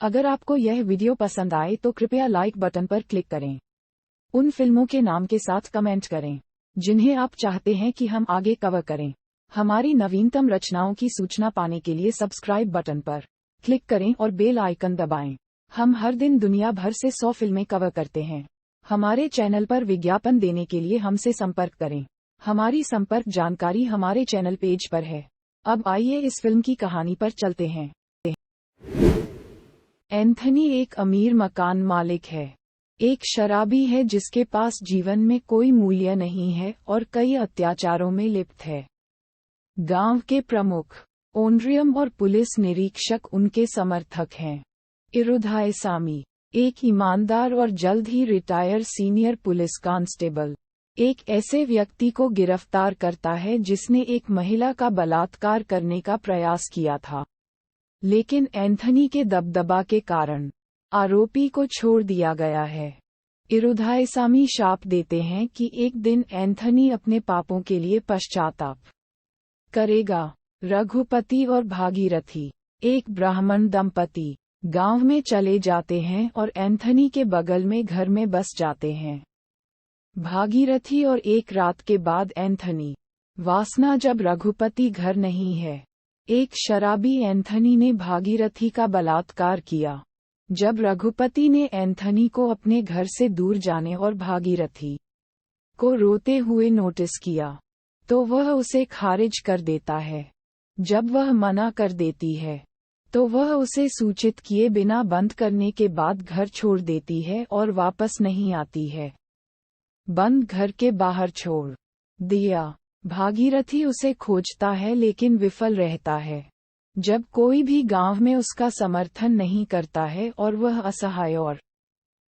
अगर आपको यह वीडियो पसंद आए तो कृपया लाइक बटन पर क्लिक करें। उन फिल्मों के नाम के साथ कमेंट करें जिन्हें आप चाहते हैं कि हम आगे कवर करें। हमारी नवीनतम रचनाओं की सूचना पाने के लिए सब्सक्राइब बटन पर क्लिक करें और बेल आइकन दबाएं। हम हर दिन दुनिया भर से 100 फिल्में कवर करते हैं। हमारे चैनल पर विज्ञापन देने के लिए हमसे संपर्क करें। हमारी संपर्क जानकारी हमारे चैनल पेज पर है। अब आइए इस फिल्म की कहानी पर चलते हैं। एंथनी एक अमीर मकान मालिक है। एक शराबी है जिसके पास जीवन में कोई मूल्य नहीं है और कई अत्याचारों में लिप्त है। गांव के प्रमुख ओनरियम और पुलिस निरीक्षक उनके समर्थक हैं। इरुधायसामी एक ईमानदार और जल्द ही रिटायर सीनियर पुलिस कांस्टेबल एक ऐसे व्यक्ति को गिरफ्तार करता है जिसने एक महिला का बलात्कार करने का प्रयास किया था, लेकिन एंथनी के दबदबा के कारण आरोपी को छोड़ दिया गया है। इरुधायसामी शाप देते हैं कि एक दिन एंथनी अपने पापों के लिए पश्चाताप करेगा। रघुपति और भागीरथी एक ब्राह्मण दंपति गांव में चले जाते हैं और एंथनी के बगल में घर में बस जाते हैं। भागीरथी और एक रात के बाद एंथनी वासना जब रघुपति घर नहीं है। एक शराबी एंथनी ने भागीरथी का बलात्कार किया। जब रघुपति ने एंथनी को अपने घर से दूर जाने और भागीरथी को रोते हुए नोटिस किया तो वह उसे खारिज कर देता है। जब वह मना कर देती है तो वह उसे सूचित किए बिना बंद करने के बाद घर छोड़ देती है और वापस नहीं आती है। बंद घर के बाहर छोड़ दिया। भागीरथी उसे खोजता है लेकिन विफल रहता है। जब कोई भी गांव में उसका समर्थन नहीं करता है और वह असहाय और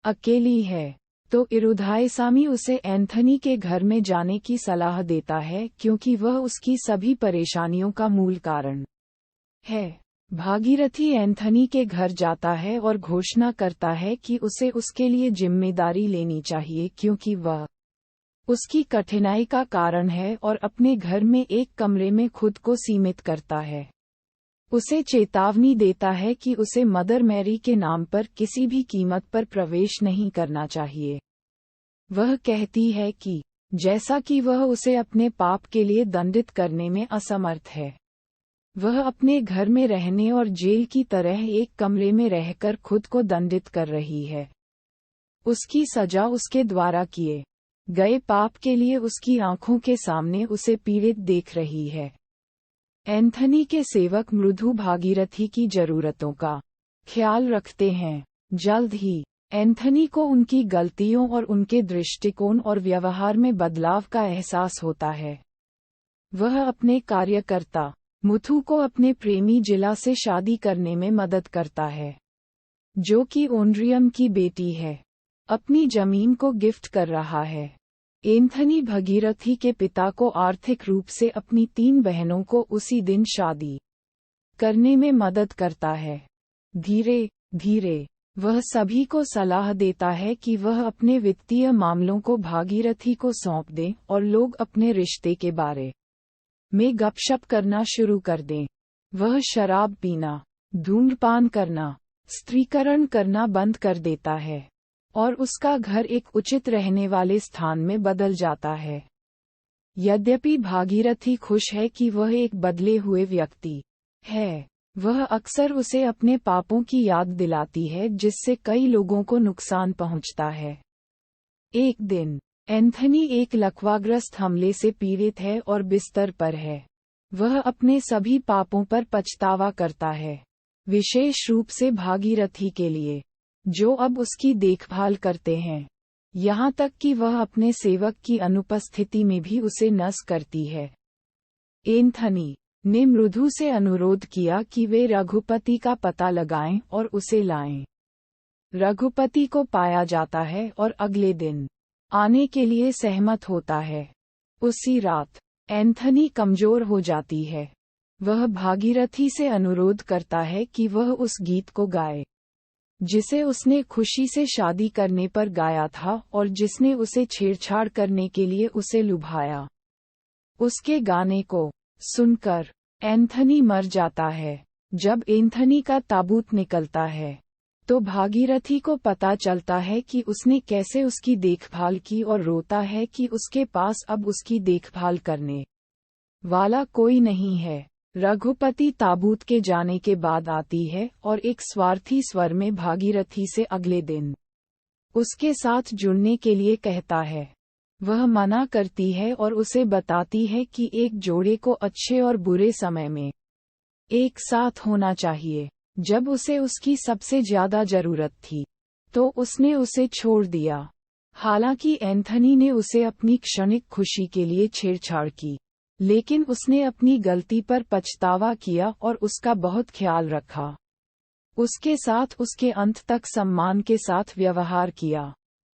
अकेली है तो इरुधायसामी उसे एंथनी के घर में जाने की सलाह देता है क्योंकि वह उसकी सभी परेशानियों का मूल कारण है। भागीरथी एंथनी के घर जाता है और घोषणा करता है कि उसे उसके लिए जिम्मेदारी लेनी चाहिए क्योंकि वह उसकी कठिनाई का कारण है और अपने घर में एक कमरे में खुद को सीमित करता है। उसे चेतावनी देता है कि उसे मदर मैरी के नाम पर किसी भी कीमत पर प्रवेश नहीं करना चाहिए। वह कहती है कि जैसा कि वह उसे अपने पाप के लिए दंडित करने में असमर्थ है, वह अपने घर में रहने और जेल की तरह एक कमरे में रहकर खुद को दंडित कर रही है। उसकी सजा उसके द्वारा किए गए पाप के लिए उसकी आंखों के सामने उसे पीड़ित देख रही है। एंथनी के सेवक मृदु भागीरथी की जरूरतों का ख्याल रखते हैं। जल्द ही एंथनी को उनकी गलतियों और उनके दृष्टिकोण और व्यवहार में बदलाव का एहसास होता है। वह अपने कार्यकर्ता मुथु को अपने प्रेमी जिला से शादी करने में मदद करता है, जो कि ओनरियम की बेटी है। अपनी जमीन को गिफ्ट कर रहा है। एंथनी भागीरथी के पिता को आर्थिक रूप से अपनी 3 बहनों को उसी दिन शादी करने में मदद करता है। धीरे धीरे वह सभी को सलाह देता है कि वह अपने वित्तीय मामलों को भागीरथी को सौंप दें और लोग अपने रिश्ते के बारे में गपशप करना शुरू कर दें। वह शराब पीना, धूम्रपान करना, स्त्रीकरण करना बंद कर देता है और उसका घर एक उचित रहने वाले स्थान में बदल जाता है। यद्यपि भागीरथी खुश है कि वह एक बदले हुए व्यक्ति है, वह अक्सर उसे अपने पापों की याद दिलाती है जिससे कई लोगों को नुकसान पहुंचता है। एक दिन एंथनी एक लकवाग्रस्त हमले से पीड़ित है और बिस्तर पर है। वह अपने सभी पापों पर पछतावा करता है, विशेष रूप से भागीरथी के लिए, जो अब उसकी देखभाल करते हैं। यहाँ तक कि वह अपने सेवक की अनुपस्थिति में भी उसे नस करती है। एंथनी ने मृदु से अनुरोध किया कि वे रघुपति का पता लगाएं और उसे लाएं। रघुपति को पाया जाता है और अगले दिन आने के लिए सहमत होता है। उसी रात एंथनी कमजोर हो जाती है। वह भागीरथी से अनुरोध करता है कि वह उस गीत को गाए जिसे उसने खुशी से शादी करने पर गाया था और जिसने उसे छेड़छाड़ करने के लिए उसे लुभाया। उसके गाने को सुनकर एंथनी मर जाता है। जब एंथनी का ताबूत निकलता है तो भागीरथी को पता चलता है कि उसने कैसे उसकी देखभाल की और रोता है कि उसके पास अब उसकी देखभाल करने वाला कोई नहीं है। रघुपति ताबूत के जाने के बाद आती है और एक स्वार्थी स्वर में भागीरथी से अगले दिन उसके साथ जुड़ने के लिए कहता है। वह मना करती है और उसे बताती है कि एक जोड़े को अच्छे और बुरे समय में एक साथ होना चाहिए। जब उसे उसकी सबसे ज्यादा जरूरत थी तो उसने उसे छोड़ दिया। हालांकि एंथनी ने उसे अपनी क्षणिक खुशी के लिए छेड़छाड़ की, लेकिन उसने अपनी गलती पर पछतावा किया और उसका बहुत ख्याल रखा। उसके साथ उसके अंत तक सम्मान के साथ व्यवहार किया।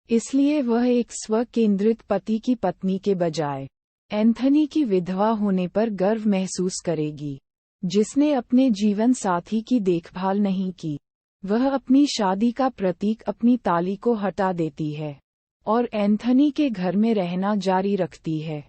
इसलिए वह एक स्व-केंद्रित पति की पत्नी के बजाय एंथनी की विधवा होने पर गर्व महसूस करेगी, जिसने अपने जीवन साथी की देखभाल नहीं की। वह अपनी शादी का प्रतीक अपनी ताली को हटा देती है और एंथनी के घर में रहना जारी रखती है।